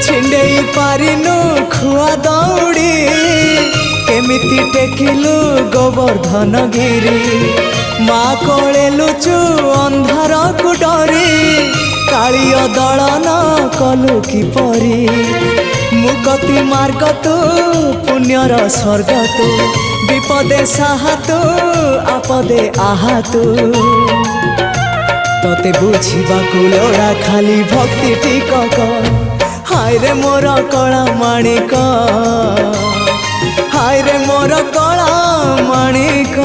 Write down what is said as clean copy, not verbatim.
छिंडेई पारिनु खुआ दौड़ी केमिति टेकिलु गोवर्धन गिरी माँ कोले लुचु अंधार को डरी कालिय दलन कलु किपरि मुकति मार्ग तू पुण्यर स्वर्ग तू विपदे साहा तू आपदे आहा तू तोते बुझिबाकु लोड़ा खाली भक्ति टिकक हाय रे मोर कला माणिक हाय रे मोर कला माणिक।